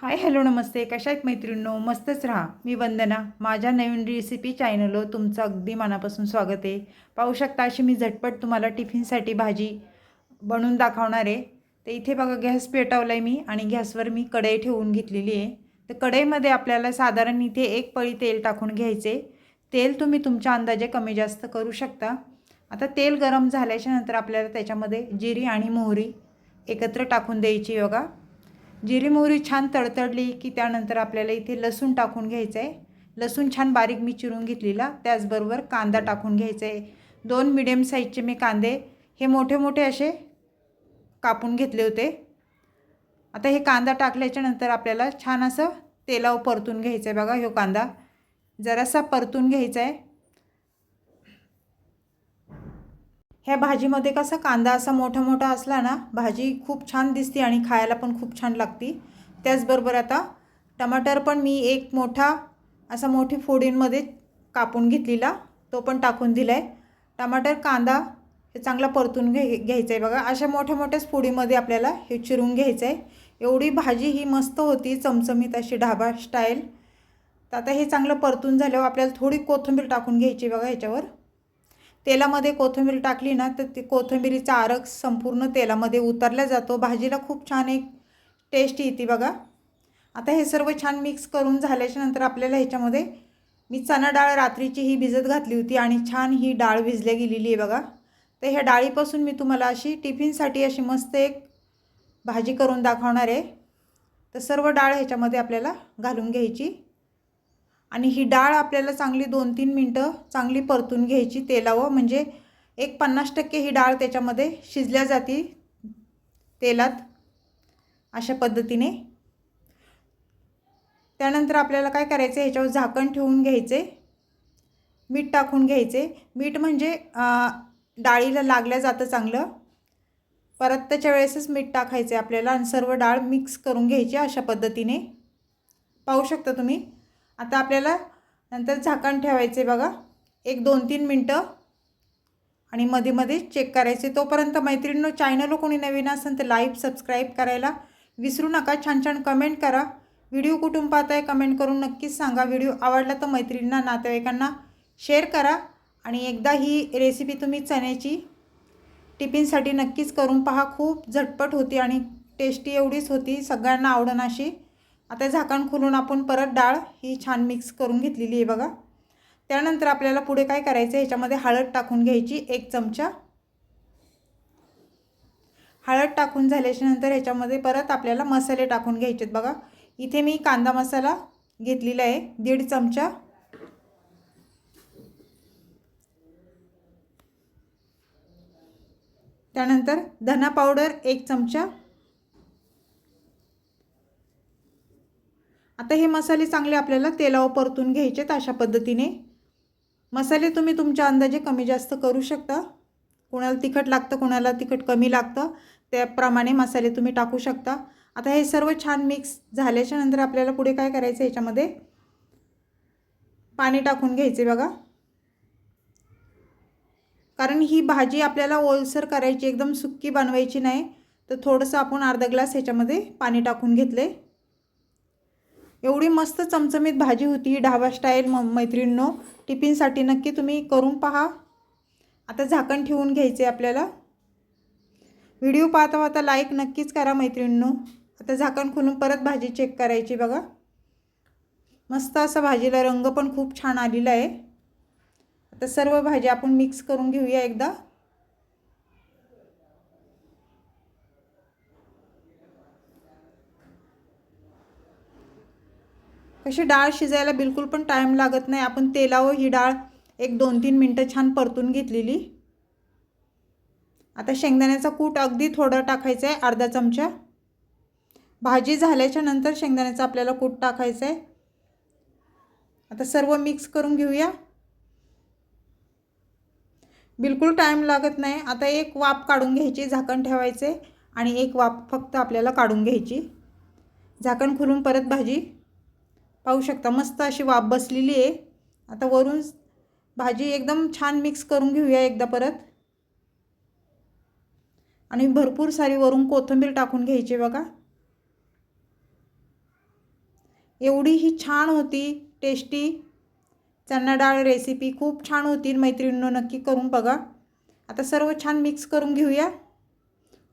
Hi hello नमस्ते. कशा आहेत मैत्रिणींनो? मस्तच राहा. मी वंदना. माझ्या नवीन रेसिपी चॅनलवर तुमचं अगदी मनापासून स्वागत आहे. पाहू शकता अशी मी झटपट तुम्हाला टिफिनसाठी भाजी बनवून दाखवणार आहे. तर इथे बघा गॅस पेटवला आहे मी आणि गॅसवर मी कढई ठेवून घेतलेली आहे. तर कढईमध्ये आपल्याला साधारण इथे 1 पळी तेल टाकून घ्यायचे. तेल तुम्ही तुमच्या अंदाजे कमी जास्त करू शकता. आता तेल गरम झाल्याच्या नंतर आपल्याला त्याच्यामध्ये जिरी आणि मोहरी एकत्र टाकून द्यायची बघा. जिरी मोहरी छान तडतडली की त्यानंतर आपल्याला इथे लसूण टाकून घ्यायचं आहे. लसूण छान बारीक मी चिरून घेतलेला. त्याचबरोबर कांदा टाकून घ्यायचा आहे. 2 मीडियम साईजचे मी कांदे हे मोठे मोठे असे कापून घेतले होते. आता हे कांदा टाकल्याच्या नंतर आपल्याला छान असं तेलावर परतून घ्यायचं आहे बघा. ह्यो कांदा जरासा परतून घ्यायचा आहे. ह्या भाजीमध्ये कसा कांदा असा मोठा मोठा असला ना भाजी खूप छान दिसते आणि खायला पण खूप छान लागते. त्याचबरोबर आता टमाटर पण मी एक मोठा असा मोठी फोडींमध्ये कापून घेतलेला तो पण टाकून दिला आहे. टमाटर कांदा हे चांगला परतून घ्यायचं आहे बघा. अशा मोठ्या मोठ्याच फोडीमध्ये आपल्याला हे चिरून घ्यायचं आहे. एवढी भाजी ही मस्त होती चमचमीत अशी ढाबा स्टाईल. तर आता हे चांगलं परतून झाल्यावर आपल्याला थोडी कोथिंबीर टाकून घ्यायची बघा. ह्याच्यावर तेलामध्ये कोथिंबीर टाकली ना तर ते कोथिंबीरीचा आरक संपूर्ण तेलामध्ये उतरला जातो. भाजीला खूप छान एक टेस्ट येते बघा. आता हे सर्व छान मिक्स करून झाल्याच्या नंतर आपल्याला ह्याच्यामध्ये मी चणा डाळ रात्रीची ही भिजत घातली होती आणि छान ही डाळ भिजल्या गेलेली आहे बघा. तर ह्या डाळीपासून मी तुम्हाला अशी टिफिनसाठी अशी मस्त एक भाजी करून दाखवणार आहे. तर सर्व डाळ ह्याच्यामध्ये आपल्याला घालून घ्यायची आणि ही डाळ आपल्याला चांगली 2-3 मिनटं चांगली परतून घ्यायची तेलावर. म्हणजे एक 50% ही डाळ त्याच्यामध्ये शिजल्या जाते तेलात अशा पद्धतीने. त्यानंतर आपल्याला काय करायचं आहे ह्याच्यावर झाकण ठेवून घ्यायचे. मीठ टाकून घ्यायचे. मीठ म्हणजे डाळीला लागल्या जातं चांगलं. परतच्या वेळेसच मीठ टाकायचे आपल्याला आणि सर्व डाळ मिक्स करून घ्यायची अशा पद्धतीने. पाहू शकता तुम्ही. आता आपल्याला नंतर झाकण ठेवायचे बघा एक 2-3 मिनटं आणि मध्ये मध्ये चेक करायचे. तोपर्यंत मैत्रिणींनो चॅनलला कोणी नवीन असेल तर लाईक सबस्क्राईब करायला विसरू नका. छान छान कमेंट करा. व्हिडिओ कुठून पाहताय कमेंट करून नक्कीच सांगा. व्हिडिओ आवडला तर मैत्रिणींना नातेवाईकांना शेअर करा आणि एकदा ही रेसिपी तुम्ही चण्याची टिफिनसाठी नक्कीच करून पहा. खूप झटपट होती आणि टेस्टी एवढीच होती. सगळ्यांना आवडन अशी. आता झाकण खोलून आपण परत डाळ ही छान मिक्स करून घेतलेली आहे बघा. त्यानंतर आपल्याला पुढे काय करायचं आहे ह्याच्यामध्ये हळद टाकून घ्यायची 1 चमचा. हळद टाकून झाल्याच्या नंतर ह्याच्यामध्ये परत आपल्याला मसाले टाकून घ्यायचे आहेत बघा. इथे मी कांदा मसाला घेतलेला आहे 1.5 चमचा. त्यानंतर धना पावडर 1 चमचा. आता हे मसाले चांगले आपल्याला तेलावर परतून घ्यायचे अशा पद्धतीने. मसाले तुम्ही तुमच्या अंदाजे कमी जास्त करू शकता. कोणाला तिखट लागतं कोणाला तिखट कमी लागतं त्याप्रमाणे मसाले तुम्ही टाकू शकता. आता हे सर्व छान मिक्स झाल्याच्या नंतर आपल्याला पुढे काय करायचं याच्यामध्ये पाणी टाकून घ्यायचे बघा. कारण ही भाजी आपल्याला ओलसर करायची एकदम सुक्की बनवायची नाही. तर थोडंसं आपण अर्धा ग्लास ह्याच्यामध्ये पाणी टाकून घेतले. एवढी मस्त चमचमीत भाजी होती ढाबा स्टाईल. मैत्रिणींनो टिफिनसाठी नक्की तुम्ही करून पहा. आता झाकण ठेवून घ्यायचे आपल्याला. व्हिडिओ पाहता पाहता लाईक नक्कीच करा मैत्रिणींनो. आता झाकण खोलून परत भाजी चेक करायची बघा. मस्त असा भाजीला रंग पण खूप छान आलेला आहे. आता सर्व भाजी आपण मिक्स करून घेऊया एकदा. कशी डाळ शिजायला बिलकुल पण टाइम लागत नाही. आपण तेलावर ही डाळ एक 2-3 मिनटं छान परतून घेतलेली. आता शेंगदाण्याचा कूट अगदी थोडं टाकायचं आहे अर्धा चमचा. भाजी झाल्याच्या नंतर शेंगदाण्याचा आपल्याला कूट टाकायचं आहे. आता सर्व मिक्स करून घेऊया. बिलकुल टाइम लागत नाही. आता एक वाफ काढून घ्यायची. झाकण ठेवायचे आणि एक वाफ फक्त आपल्याला काढून घ्यायची. झाकण खोलून परत भाजी पाहू शकता मस्त अशी वाफ बसलेली आहे. आता वरून भाजी एकदम छान मिक्स करून घेऊया एकदा परत आणि भरपूर सारी वरून कोथिंबीर टाकून घ्यायची बघा. एवढी ही छान होती टेस्टी चणा डाळ रेसिपी, खूप छान होती मैत्रिणींनो, नक्की करून बघा. आता सर्व छान मिक्स करून घेऊया.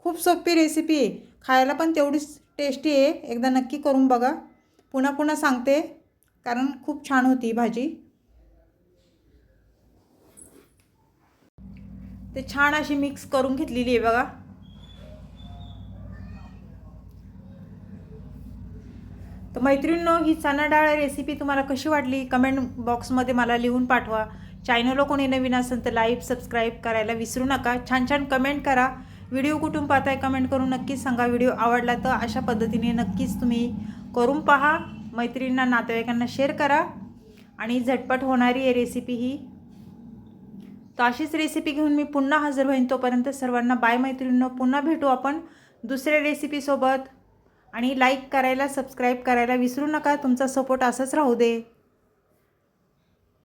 खूप सोपी रेसिपी आहे, खायला पण तेवढीच टेस्टी आहे. एकदा नक्की करून बघा. पुन्हा पुन्हा सांगते कारण खूप छान होती भाजी. ते छान अशी मिक्स करून घेतलेली आहे बघा. तर मैत्रिणींनो, ही चणा डाळ रेसिपी तुम्हाला कशी वाटली कमेंट बॉक्समध्ये मला लिहून पाठवा. चॅनलला कोणी नवीन असेल तर लाईक सबस्क्राईब करायला विसरू नका. छान छान कमेंट करा. व्हिडिओ कुठून पाहताय कमेंट करून नक्कीच सांगा. व्हिडिओ आवडला तर अशा पद्धतीने नक्कीच तुम्ही करून पहा. मैत्रिणींना नातेवाईकांना शेअर करा आणि झटपट होणारी आहे रेसिपी ही. तर अशीच रेसिपी घेऊन मी पुन्हा हजर होईन. तोपर्यंत सर्वांना बाय मैत्रिणींनो. पुन्हा भेटू आपण दुसऱ्या रेसिपीसोबत. आणि लाईक करायला सबस्क्राईब करायला विसरू नका. तुमचा सपोर्ट असंच राहू दे.